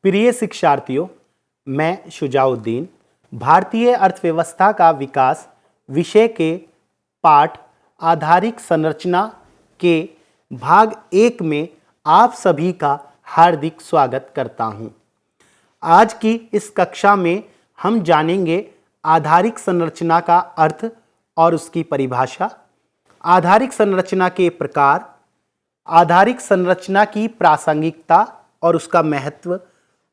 प्रिय शिक्षार्थियों, मैं शुजाउद्दीन भारतीय अर्थव्यवस्था का विकास विषय के पाठ आधारिक संरचना के भाग 1 में आप सभी का हार्दिक स्वागत करता हूं। आज की इस कक्षा में हम जानेंगे आधारिक संरचना का अर्थ और उसकी परिभाषा, आधारिक संरचना के प्रकार, आधारिक संरचना की प्रासंगिकता और उसका महत्व,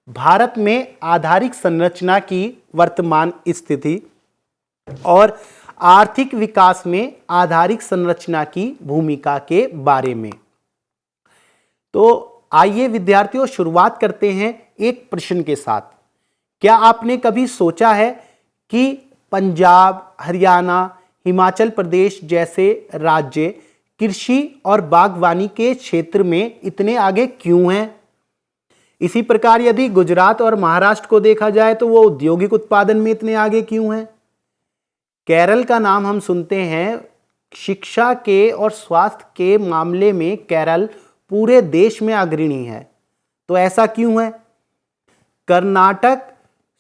भारत में आधारिक संरचना की वर्तमान स्थिति और आर्थिक विकास में आधारिक संरचना की भूमिका के बारे में। तो आइए विद्यार्थियों, शुरुआत करते हैं एक प्रश्न के साथ। क्या आपने कभी सोचा है कि पंजाब, हरियाणा, हिमाचल प्रदेश जैसे राज्य कृषि और बागवानी के क्षेत्र में इतने आगे क्यों हैं? इसी प्रकार यदि गुजरात और महाराष्ट्र को देखा जाए तो वो औद्योगिक उत्पादन में इतने आगे क्यों हैं? केरल का नाम हम सुनते हैं, शिक्षा के और स्वास्थ्य के मामले में केरल पूरे देश में अग्रणी है, तो ऐसा क्यों है? कर्नाटक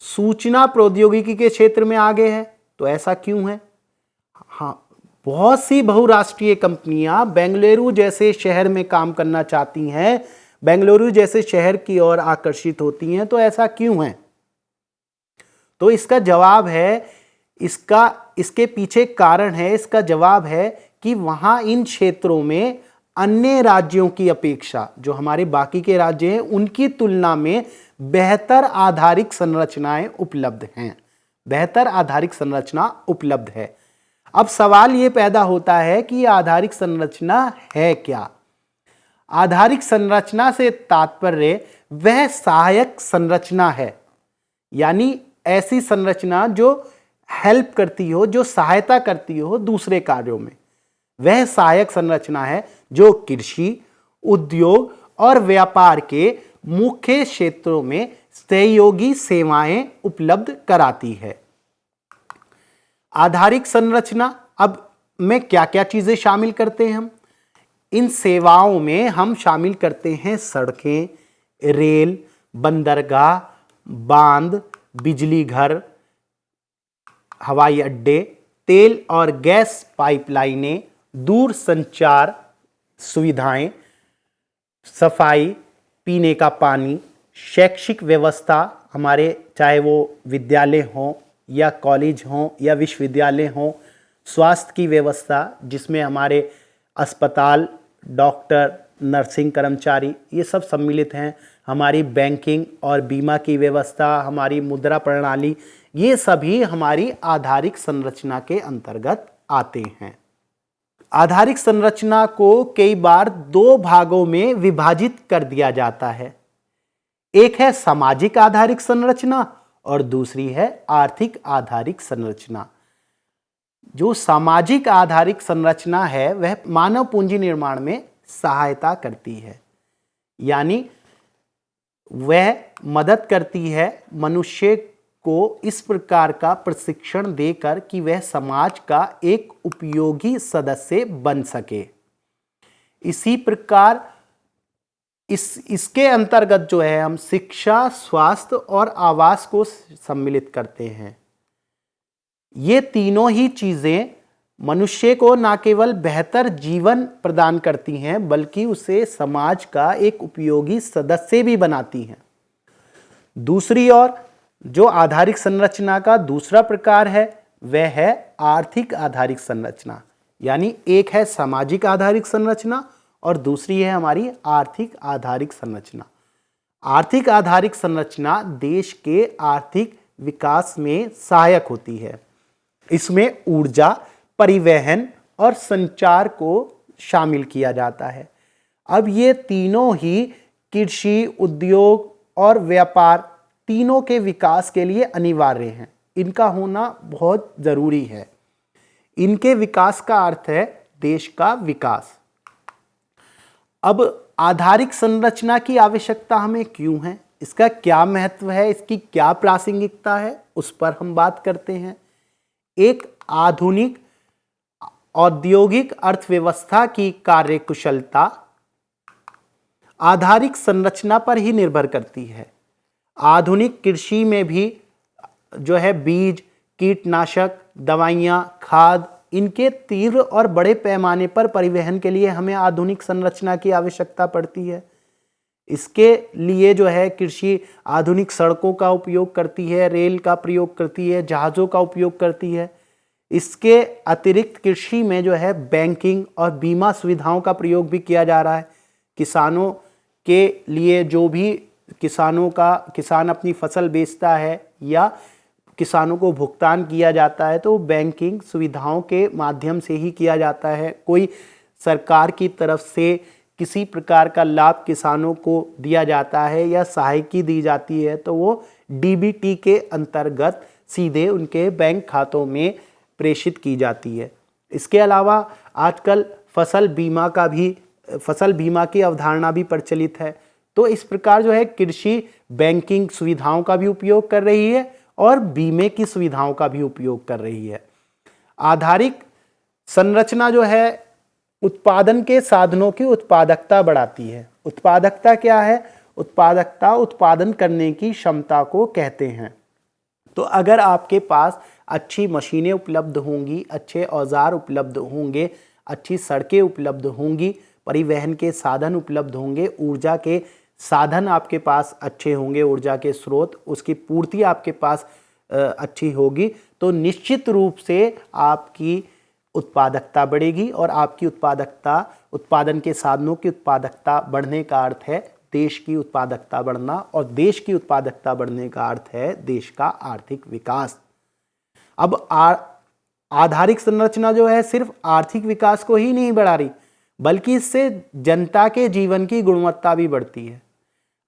सूचना प्रौद्योगिकी के क्षेत्र में आगे है, तो ऐसा क्यों है? हाँ, बहुत सी बहुराष्ट्रीय कंपनियां बेंगलुरु जैसे शहर में काम करना चाहती हैं, बेंगलुरु जैसे शहर की ओर आकर्षित होती हैं, तो ऐसा क्यों है? तो इसका जवाब है, इसके पीछे कारण है, इसका जवाब है कि वहां इन क्षेत्रों में अन्य राज्यों की अपेक्षा, जो हमारे बाकी के राज्य हैं उनकी तुलना में बेहतर आधारिक संरचनाएं उपलब्ध हैं, बेहतर आधारिक संरचना उपलब्ध है। अब सवाल यह पैदा होता है कि आधारिक संरचना है क्या? आधारिक संरचना से तात्पर्य वह सहायक संरचना है, यानी ऐसी संरचना जो हेल्प करती हो, जो सहायता करती हो दूसरे कार्यों में। वह सहायक संरचना है जो कृषि, उद्योग और व्यापार के मुख्य क्षेत्रों में सहयोगी सेवाएं उपलब्ध कराती है। आधारिक संरचना अब में क्या क्या चीजें शामिल करते हैं हम? इन सेवाओं में हम शामिल करते हैं सड़कें, रेल, बंदरगाह, बांध, बिजली घर, हवाई अड्डे, तेल और गैस पाइपलाइनें, दूर संचार सुविधाएं, सफाई, पीने का पानी, शैक्षिक व्यवस्था, हमारे चाहे वो विद्यालय हों या कॉलेज हों या विश्वविद्यालय हों, स्वास्थ्य की व्यवस्था जिसमें हमारे अस्पताल, डॉक्टर, नर्सिंग कर्मचारी ये सब सम्मिलित हैं, हमारी बैंकिंग और बीमा की व्यवस्था, हमारी मुद्रा प्रणाली, ये सभी हमारी आधारिक संरचना के अंतर्गत आते हैं। आधारिक संरचना को कई बार 2 भागों में विभाजित कर दिया जाता है। एक है सामाजिक आधारिक संरचना और दूसरी है आर्थिक आधारिक संरचना। जो सामाजिक आधारिक संरचना है वह मानव पूंजी निर्माण में सहायता करती है, यानी वह मदद करती है मनुष्य को इस प्रकार का प्रशिक्षण देकर कि वह समाज का एक उपयोगी सदस्य बन सके। इसी प्रकार इसके अंतर्गत जो है हम शिक्षा, स्वास्थ्य और आवास को सम्मिलित करते हैं। ये तीनों ही चीजें मनुष्य को न केवल बेहतर जीवन प्रदान करती हैं बल्कि उसे समाज का एक उपयोगी सदस्य भी बनाती हैं। दूसरी ओर जो आधारिक संरचना का दूसरा प्रकार है वह है आर्थिक आधारिक संरचना, यानी एक है सामाजिक आधारिक संरचना और दूसरी है हमारी आर्थिक आधारिक संरचना। आर्थिक आधारिक संरचना देश के आर्थिक विकास में सहायक होती है। इसमें ऊर्जा, परिवहन और संचार को शामिल किया जाता है। अब ये तीनों ही कृषि, उद्योग और व्यापार तीनों के विकास के लिए अनिवार्य हैं। इनका होना बहुत जरूरी है। इनके विकास का अर्थ है देश का विकास। अब आधारिक संरचना की आवश्यकता हमें क्यों है, इसका क्या महत्व है, इसकी क्या प्रासंगिकता है, उस पर हम बात करते हैं। एक आधुनिक औद्योगिक अर्थव्यवस्था की कार्यकुशलता आधारिक संरचना पर ही निर्भर करती है। आधुनिक कृषि में भी जो है बीज, कीटनाशक, दवाइयाँ, खाद, इनके तीव्र और बड़े पैमाने पर परिवहन के लिए हमें आधुनिक संरचना की आवश्यकता पड़ती है। इसके लिए जो है कृषि आधुनिक सड़कों का उपयोग करती है, रेल का प्रयोग करती है, जहाज़ों का उपयोग करती है। इसके अतिरिक्त कृषि में जो है बैंकिंग और बीमा सुविधाओं का प्रयोग भी किया जा रहा है। किसानों के लिए जो भी किसान अपनी फसल बेचता है या किसानों को भुगतान किया जाता है तो बैंकिंग सुविधाओं के माध्यम से ही किया जाता है। कोई सरकार की तरफ से किसी प्रकार का लाभ किसानों को दिया जाता है या सहायता दी जाती है तो वो डीबीटी के अंतर्गत सीधे उनके बैंक खातों में प्रेषित की जाती है। इसके अलावा आजकल फसल बीमा की अवधारणा भी प्रचलित है। तो इस प्रकार जो है कृषि बैंकिंग सुविधाओं का भी उपयोग कर रही है और बीमे की सुविधाओं का भी उपयोग कर रही है। आधारिक संरचना जो है उत्पादन के साधनों की उत्पादकता बढ़ाती है। उत्पादकता क्या है? उत्पादकता उत्पादन करने की क्षमता को कहते हैं। तो अगर आपके पास अच्छी मशीनें उपलब्ध होंगी, अच्छे औजार उपलब्ध होंगे, अच्छी सड़कें उपलब्ध होंगी, परिवहन के साधन उपलब्ध होंगे, ऊर्जा के साधन आपके पास अच्छे होंगे, ऊर्जा के स्रोत, उसकी पूर्ति आपके पास अच्छी होगी, तो निश्चित रूप से आपकी उत्पादकता बढ़ेगी और आपकी उत्पादन के साधनों की उत्पादकता बढ़ने का अर्थ है देश की उत्पादकता बढ़ना, और देश की उत्पादकता बढ़ने का अर्थ है देश का आर्थिक विकास। अब आधारिक संरचना जो है सिर्फ आर्थिक विकास को ही नहीं बढ़ा रही, बल्कि इससे जनता के जीवन की गुणवत्ता भी बढ़ती है।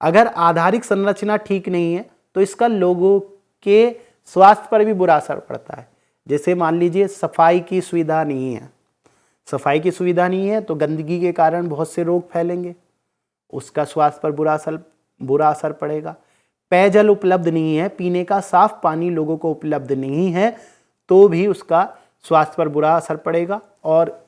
अगर आधारिक संरचना ठीक नहीं है तो इसका लोगों के स्वास्थ्य पर भी बुरा असर पड़ता है। जैसे मान लीजिए सफाई की सुविधा नहीं है तो गंदगी के कारण बहुत से रोग फैलेंगे, उसका स्वास्थ्य पर बुरा असर पड़ेगा। पेयजल उपलब्ध नहीं है, पीने का साफ पानी लोगों को उपलब्ध नहीं है तो भी उसका स्वास्थ्य पर बुरा असर पड़ेगा और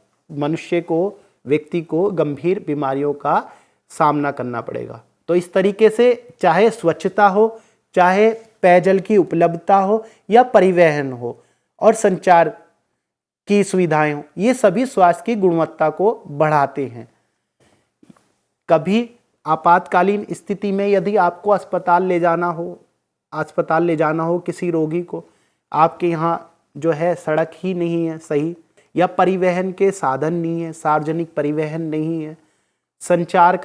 व्यक्ति को गंभीर बीमारियों का सामना करना पड़ेगा। तो इस तरीके से चाहे स्वच्छता हो, चाहे पेयजल की उपलब्धता हो या परिवहन हो और संचार की सुविधाएं हो, ये सभी स्वास्थ्य की गुणवत्ता को बढ़ाते हैं। कभी आपातकालीन स्थिति में यदि आपको अस्पताल ले जाना हो किसी रोगी को, आपके यहाँ जो है सड़क ही नहीं है सही, या परिवहन के साधन नहीं है, सार्वजनिक परिवहन नहीं है, संचार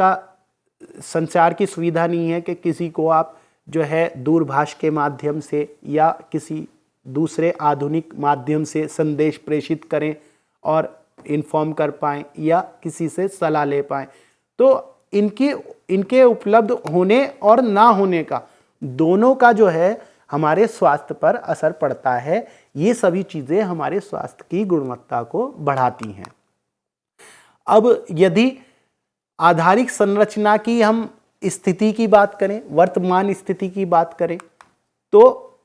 की सुविधा नहीं है कि किसी को आप जो है दूरभाष के माध्यम से या किसी दूसरे आधुनिक माध्यम से संदेश प्रेषित करें और इन्फॉर्म कर पाएँ या किसी से सलाह ले पाएँ, तो इनके उपलब्ध होने और ना होने का, दोनों का जो है हमारे स्वास्थ्य पर असर पड़ता है। ये सभी चीज़ें हमारे स्वास्थ्य की गुणवत्ता को बढ़ाती हैं। अब यदि आधारिक संरचना की हम स्थिति की बात करें, वर्तमान स्थिति की बात करें, तो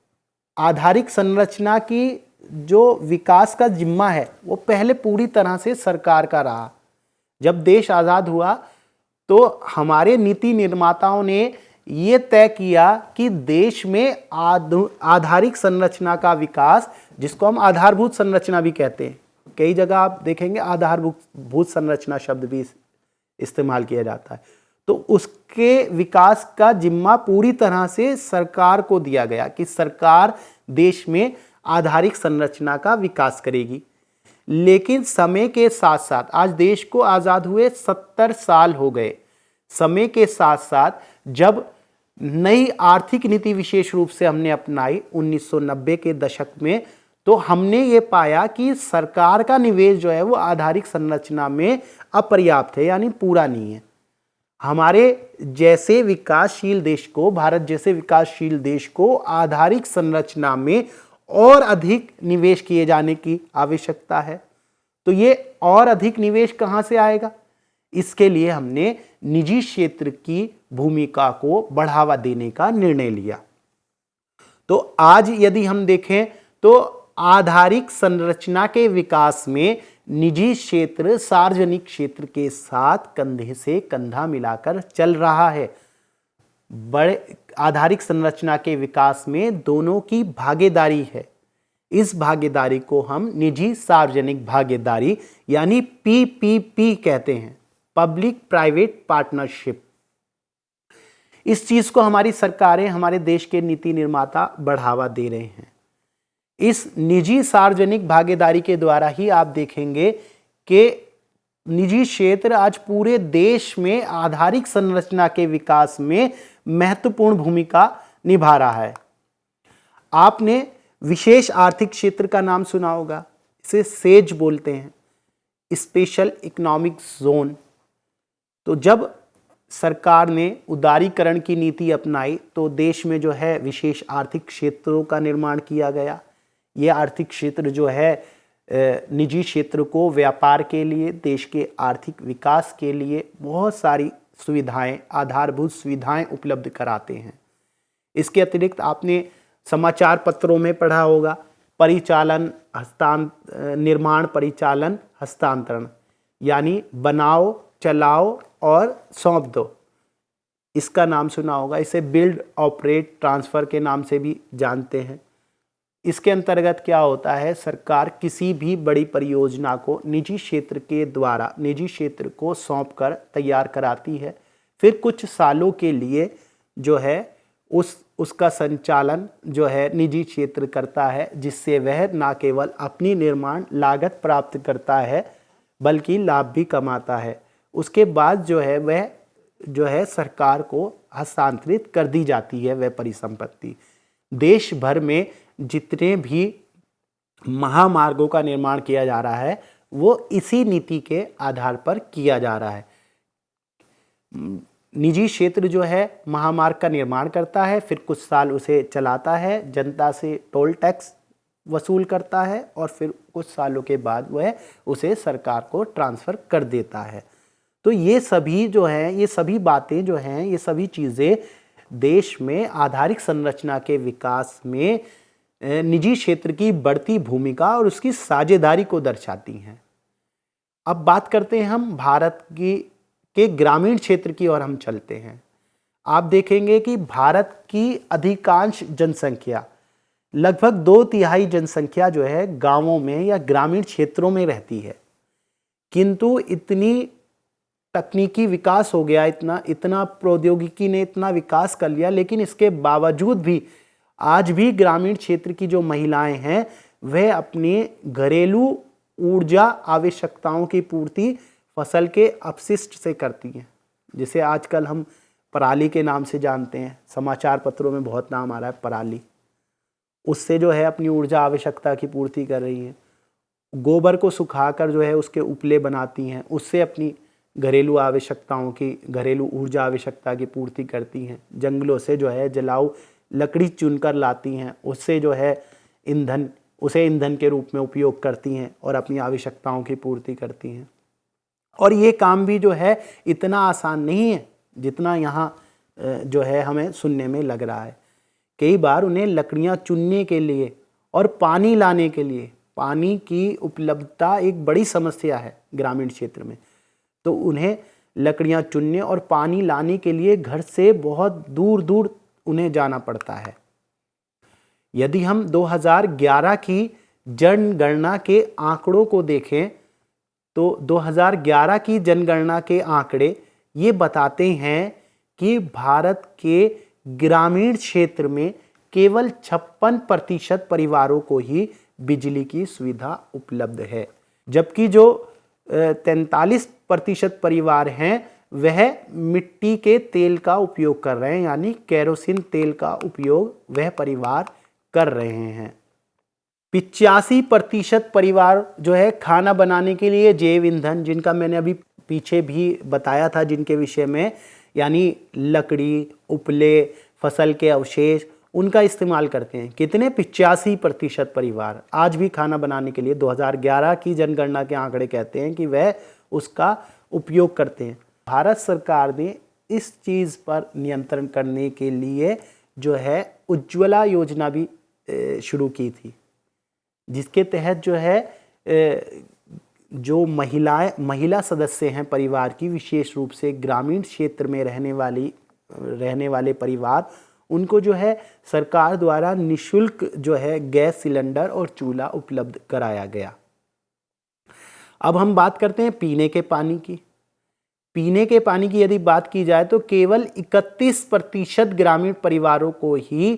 आधारिक संरचना की जो विकास का जिम्मा है वो पहले पूरी तरह से सरकार का रहा। जब देश आज़ाद हुआ तो हमारे नीति निर्माताओं ने ये तय किया कि देश में आधारिक संरचना का विकास, जिसको हम आधारभूत संरचना भी कहते हैं, कई जगह आप देखेंगे आधारभूत संरचना शब्द भी इस्तेमाल किया जाता है, तो उसके विकास का जिम्मा पूरी तरह से सरकार को दिया गया कि सरकार देश में आधारिक संरचना का विकास करेगी। लेकिन समय के साथ साथ, आज देश को आज़ाद हुए 70 साल हो गए, समय के साथ साथ जब नई आर्थिक नीति विशेष रूप से हमने अपनाई 1990 के दशक में, तो हमने ये पाया कि सरकार का निवेश जो है वो आधारिक संरचना में अपर्याप्त है, यानी पूरा नहीं है। हमारे जैसे विकासशील देश को, भारत जैसे विकासशील देश को आधारिक संरचना में और अधिक निवेश किए जाने की आवश्यकता है। तो ये और अधिक निवेश कहाँ से आएगा? इसके लिए हमने निजी क्षेत्र की भूमिका को बढ़ावा देने का निर्णय लिया। तो आज यदि हम देखें तो आधारिक संरचना के विकास में निजी क्षेत्र सार्वजनिक क्षेत्र के साथ कंधे से कंधा मिलाकर चल रहा है। बड़े आधारिक संरचना के विकास में दोनों की भागीदारी है। इस भागीदारी को हम निजी सार्वजनिक भागीदारी यानी पीपीपी कहते हैं, पब्लिक प्राइवेट पार्टनरशिप। इस चीज को हमारी सरकारें, हमारे देश के नीति निर्माता बढ़ावा दे रहे हैं। इस निजी सार्वजनिक भागीदारी के द्वारा ही आप देखेंगे कि निजी क्षेत्र आज पूरे देश में आधारिक संरचना के विकास में महत्वपूर्ण भूमिका निभा रहा है। आपने विशेष आर्थिक क्षेत्र का नाम सुना होगा, इसे सेज बोलते हैं, स्पेशल इकोनॉमिक जोन। तो जब सरकार ने उदारीकरण की नीति अपनाई तो देश में जो है विशेष आर्थिक क्षेत्रों का निर्माण किया गया। ये आर्थिक क्षेत्र जो है निजी क्षेत्र को व्यापार के लिए, देश के आर्थिक विकास के लिए बहुत सारी सुविधाएं, आधारभूत सुविधाएं उपलब्ध कराते हैं। इसके अतिरिक्त आपने समाचार पत्रों में पढ़ा होगा परिचालन निर्माण परिचालन हस्तांतरण, यानी बनाओ, चलाओ और सौंप दो, इसका नाम सुना होगा। इसे बिल्ड, ऑपरेट, ट्रांसफ़र के नाम से भी जानते हैं। इसके अंतर्गत क्या होता है, सरकार किसी भी बड़ी परियोजना को निजी क्षेत्र के द्वारा निजी क्षेत्र को सौंप कर तैयार कराती है, फिर कुछ सालों के लिए जो है उसका संचालन जो है निजी क्षेत्र करता है, जिससे वह न केवल अपनी निर्माण लागत प्राप्त करता है बल्कि लाभ भी कमाता है। उसके बाद जो है वह जो है सरकार को हस्तांतरित कर दी जाती है वह परिसंपत्ति। देश भर में जितने भी महामार्गों का निर्माण किया जा रहा है वो इसी नीति के आधार पर किया जा रहा है। निजी क्षेत्र जो है महामार्ग का निर्माण करता है, फिर कुछ साल उसे चलाता है, जनता से टोल टैक्स वसूल करता है और फिर कुछ सालों के बाद वह उसे सरकार को ट्रांसफ़र कर देता है। तो ये सभी जो है, ये सभी बातें जो हैं, ये सभी चीज़ें देश में आधारिक संरचना के विकास में निजी क्षेत्र की बढ़ती भूमिका और उसकी साझेदारी को दर्शाती हैं। अब बात करते हैं हम भारत के ग्रामीण क्षेत्र की ओर हम चलते हैं। आप देखेंगे कि भारत की अधिकांश जनसंख्या, लगभग 2/3 जनसंख्या जो है गांवों में या ग्रामीण क्षेत्रों में रहती है। किंतु इतनी तकनीकी विकास हो गया, इतना प्रौद्योगिकी ने इतना विकास कर लिया, लेकिन इसके बावजूद भी आज भी ग्रामीण क्षेत्र की जो महिलाएं हैं वह अपनी घरेलू ऊर्जा आवश्यकताओं की पूर्ति फसल के अपशिष्ट से करती हैं, जिसे आजकल हम पराली के नाम से जानते हैं। समाचार पत्रों में बहुत नाम आ रहा है पराली। उससे जो है अपनी ऊर्जा आवश्यकता की पूर्ति कर रही हैं। गोबर को सुखाकर जो है उसके उपले बनाती हैं, उससे अपनी घरेलू आवश्यकताओं की, घरेलू ऊर्जा आवश्यकता की पूर्ति करती हैं। जंगलों से जो है जलाऊ लकड़ी चुनकर लाती हैं, उससे जो है उसे ईंधन के रूप में उपयोग करती हैं और अपनी आवश्यकताओं की पूर्ति करती हैं। और ये काम भी जो है इतना आसान नहीं है जितना यहाँ जो है हमें सुनने में लग रहा है। कई बार उन्हें लकड़ियाँ चुनने के लिए और पानी लाने के लिए, पानी की उपलब्धता एक बड़ी समस्या है ग्रामीण क्षेत्र में, तो उन्हें लकड़ियाँ चुनने और पानी लाने के लिए घर से बहुत दूर दूर उन्हें जाना पड़ता है। यदि हम 2011 की जनगणना के आंकड़ों को देखें तो 2011 की जनगणना के आंकड़े ये बताते हैं कि भारत के ग्रामीण क्षेत्र में केवल 56% परिवारों को ही बिजली की सुविधा उपलब्ध है, जबकि जो 43% परिवार हैं वह मिट्टी के तेल का उपयोग कर रहे हैं, यानी केरोसिन तेल का उपयोग वह परिवार कर रहे हैं। 85% परिवार जो है खाना बनाने के लिए जैव ईंधन, जिनका मैंने अभी पीछे भी बताया था जिनके विषय में, यानी लकड़ी, उपले, फसल के अवशेष, उनका इस्तेमाल करते हैं। कितने? 85% परिवार आज भी खाना बनाने के लिए 2011 की जनगणना के आंकड़े कहते हैं कि वह उसका उपयोग करते हैं। भारत सरकार ने इस चीज़ पर नियंत्रण करने के लिए जो है उज्ज्वला योजना भी शुरू की थी, जिसके तहत जो है जो महिला सदस्य हैं परिवार की, विशेष रूप से ग्रामीण क्षेत्र में रहने वाली रहने वाले परिवार, उनको जो है सरकार द्वारा निःशुल्क जो है गैस सिलेंडर और चूल्हा उपलब्ध कराया गया। अब हम बात करते हैं पीने के पानी की। पीने के पानी की यदि बात की जाए तो केवल 31% ग्रामीण परिवारों को ही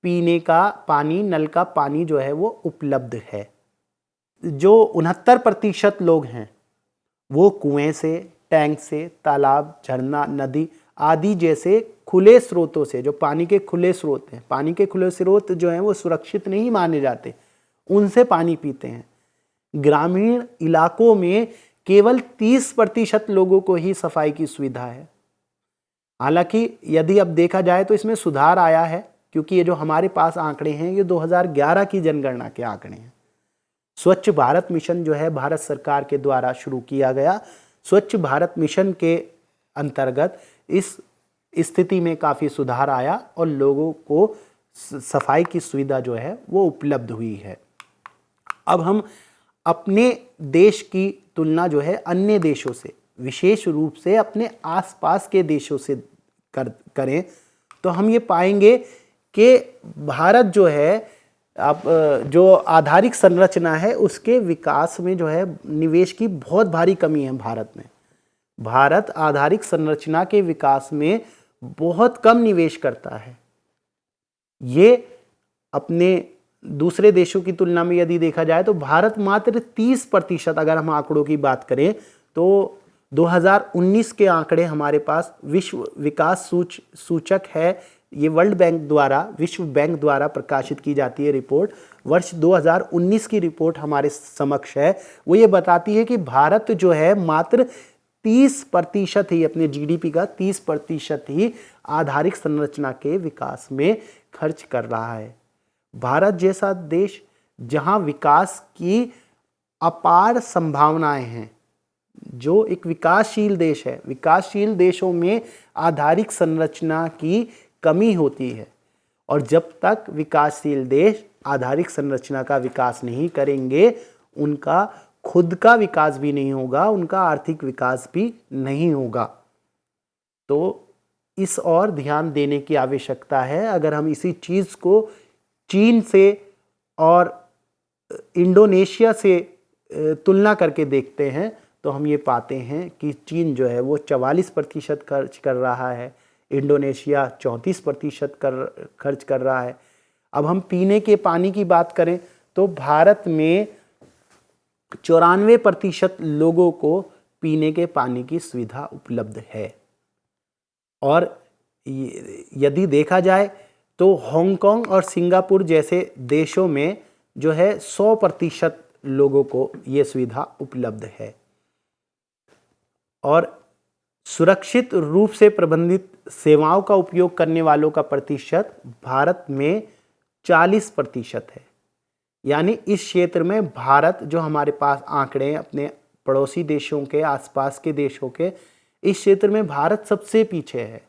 पीने का पानी, नल का पानी जो है वो उपलब्ध है। जो 69% लोग हैं वो कुएं से, टैंक से, तालाब, झरना, नदी आदि जैसे खुले स्रोतों से, जो पानी के खुले स्रोत हैं, पानी के खुले स्रोत जो हैं वो सुरक्षित नहीं माने जाते, उनसे पानी पीते हैं। ग्रामीण इलाकों में केवल 30% लोगों को ही सफाई की सुविधा है। हालांकि यदि अब देखा जाए तो इसमें सुधार आया है, क्योंकि ये जो हमारे पास आंकड़े हैं ये 2011 की जनगणना के आंकड़े हैं। स्वच्छ भारत मिशन जो है भारत सरकार के द्वारा शुरू किया गया, स्वच्छ भारत मिशन के अंतर्गत इस स्थिति में काफ़ी सुधार आया और लोगों को सफाई की सुविधा जो है वो उपलब्ध हुई है। अब हम अपने देश की तुलना जो है अन्य देशों से, विशेष रूप से अपने आसपास के देशों से करें तो हम ये पाएंगे कि भारत जो है अब जो आधारिक संरचना है उसके विकास में जो है निवेश की बहुत भारी कमी है भारत में। भारत आधारिक संरचना के विकास में बहुत कम निवेश करता है। ये अपने दूसरे देशों की तुलना में यदि देखा जाए तो भारत मात्र 30%, अगर हम आंकड़ों की बात करें तो 2019 के आंकड़े हमारे पास विश्व विकास सूचक है, ये वर्ल्ड बैंक द्वारा, विश्व बैंक द्वारा प्रकाशित की जाती है रिपोर्ट। वर्ष 2019 की रिपोर्ट हमारे समक्ष है। वो ये बताती है कि भारत जो है मात्र 30% ही, अपने जीडीपी का 30% ही आधारिक संरचना के विकास में खर्च कर रहा है। भारत जैसा देश जहां विकास की अपार संभावनाएं हैं, जो एक विकासशील देश है, विकासशील देशों में आधारिक संरचना की कमी होती है। और जब तक विकासशील देश आधारिक संरचना का विकास नहीं करेंगे, उनका खुद का विकास भी नहीं होगा, उनका आर्थिक विकास भी नहीं होगा। तो इस और ध्यान देने की आवश्यकता है। अगर हम इसी चीज़ को चीन से और इंडोनेशिया से तुलना करके देखते हैं तो हम ये पाते हैं कि चीन जो है वो 44% खर्च कर रहा है, इंडोनेशिया 34% खर्च कर रहा है। अब हम पीने के पानी की बात करें तो भारत में 94% लोगों को पीने के पानी की सुविधा उपलब्ध है। और यदि देखा जाए तो हांगकांग और सिंगापुर जैसे देशों में जो है 100% लोगों को ये सुविधा उपलब्ध है। और सुरक्षित रूप से प्रबंधित सेवाओं का उपयोग करने वालों का प्रतिशत भारत में 40% है। यानी इस क्षेत्र में भारत, जो हमारे पास आंकड़े हैं अपने पड़ोसी देशों के, आसपास के देशों के, इस क्षेत्र में भारत सबसे पीछे है।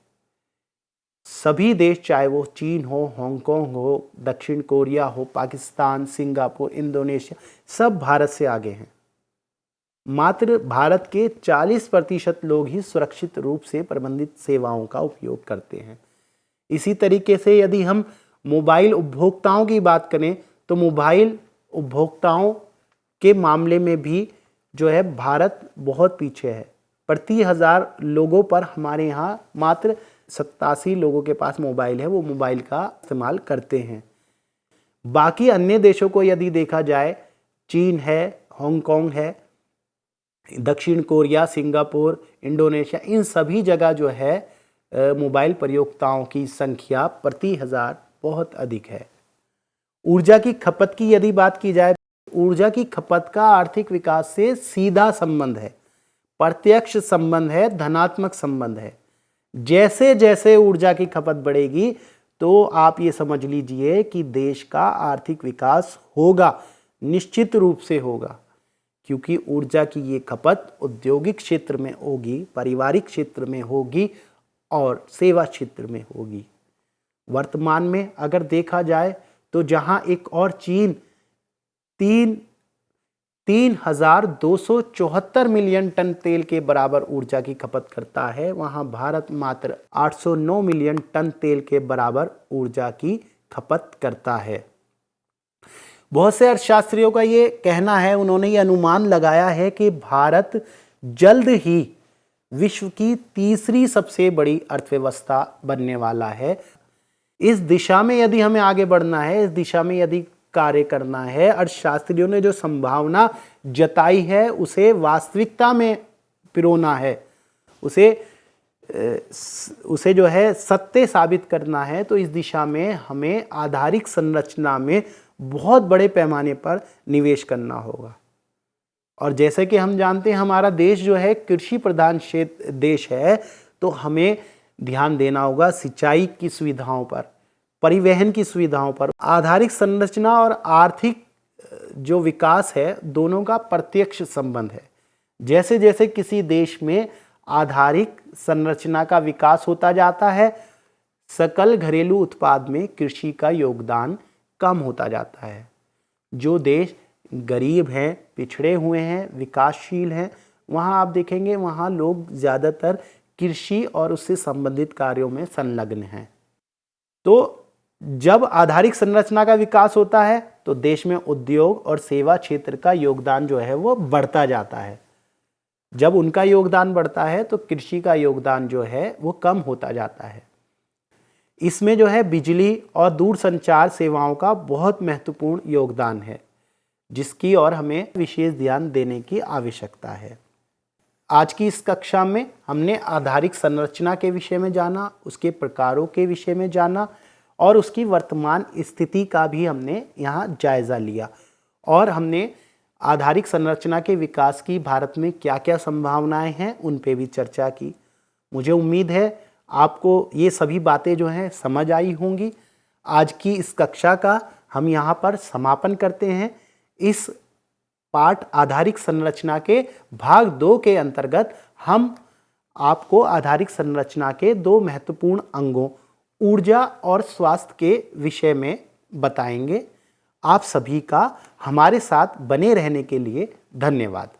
सभी देश, चाहे वो चीन हो, हांगकांग हो, दक्षिण कोरिया हो, पाकिस्तान, सिंगापुर, इंडोनेशिया, सब भारत से आगे हैं। मात्र भारत के 40% लोग ही सुरक्षित रूप से प्रबंधित सेवाओं का उपयोग करते हैं। इसी तरीके से यदि हम मोबाइल उपभोक्ताओं की बात करें तो मोबाइल उपभोक्ताओं के मामले में भी जो है भारत बहुत पीछे है। प्रति 1000 लोगों पर हमारे यहाँ मात्र 87 लोगों के पास मोबाइल है, वो मोबाइल का इस्तेमाल करते हैं। बाकी अन्य देशों को यदि देखा जाए, चीन है, हांगकांग है, दक्षिण कोरिया, सिंगापुर, इंडोनेशिया, इन सभी जगह जो है मोबाइल प्रयोक्ताओं की संख्या प्रति 1000 बहुत अधिक है। ऊर्जा की खपत की यदि बात की जाए, ऊर्जा की खपत का आर्थिक विकास से सीधा संबंध है, प्रत्यक्ष संबंध है, धनात्मक संबंध है। जैसे जैसे ऊर्जा की खपत बढ़ेगी तो आप ये समझ लीजिए कि देश का आर्थिक विकास होगा, निश्चित रूप से होगा, क्योंकि ऊर्जा की ये खपत औद्योगिक क्षेत्र में होगी, पारिवारिक क्षेत्र में होगी और सेवा क्षेत्र में होगी। वर्तमान में अगर देखा जाए तो जहां एक और चीन 3 3,274 मिलियन टन तेल के बराबर ऊर्जा की खपत करता है, वहां भारत मात्र 809 मिलियन टन तेल के बराबर ऊर्जा की खपत करता है। बहुत से अर्थशास्त्रियों का ये कहना है, उन्होंने ये अनुमान लगाया है कि भारत जल्द ही विश्व की तीसरी सबसे बड़ी अर्थव्यवस्था बनने वाला है। इस दिशा में यदि हमें आगे बढ़ना है, इस दिशा में यदि कार्य करना है, अर्थशास्त्रियों ने जो संभावना जताई है उसे वास्तविकता में पिरोना है, उसे जो है सत्य साबित करना है, तो इस दिशा में हमें आधारिक संरचना में बहुत बड़े पैमाने पर निवेश करना होगा। और जैसे कि हम जानते हैं हमारा देश जो है कृषि प्रधान क्षेत्र देश है, तो हमें ध्यान देना होगा सिंचाई की सुविधाओं पर, परिवहन की सुविधाओं पर। आधारिक संरचना और आर्थिक जो विकास है दोनों का प्रत्यक्ष संबंध है। जैसे जैसे किसी देश में आधारिक संरचना का विकास होता जाता है, सकल घरेलू उत्पाद में कृषि का योगदान कम होता जाता है। जो देश गरीब हैं, पिछड़े हुए हैं, विकासशील हैं, वहाँ आप देखेंगे वहाँ लोग ज़्यादातर कृषि और उससे संबंधित कार्यों में संलग्न हैं। तो जब आधारिक संरचना का विकास होता है तो देश में उद्योग और सेवा क्षेत्र का योगदान जो है वो बढ़ता जाता है। जब उनका योगदान बढ़ता है तो कृषि का योगदान जो है वो कम होता जाता है। इसमें जो है बिजली और दूरसंचार सेवाओं का बहुत महत्वपूर्ण योगदान है, जिसकी ओर हमें विशेष ध्यान देने की आवश्यकता है। आज की इस कक्षा में हमने आधारिक संरचना के विषय में जाना, उसके प्रकारों के विषय में जाना और उसकी वर्तमान स्थिति का भी हमने यहाँ जायज़ा लिया, और हमने आधारिक संरचना के विकास की भारत में क्या क्या संभावनाएं हैं उन पे भी चर्चा की। मुझे उम्मीद है आपको ये सभी बातें जो हैं समझ आई होंगी। आज की इस कक्षा का हम यहाँ पर समापन करते हैं। इस पाठ आधारिक संरचना के भाग 2 के अंतर्गत हम आपको आधारिक संरचना के 2 महत्वपूर्ण अंगों ऊर्जा और स्वास्थ्य के विषय में बताएंगे। आप सभी का हमारे साथ बने रहने के लिए धन्यवाद।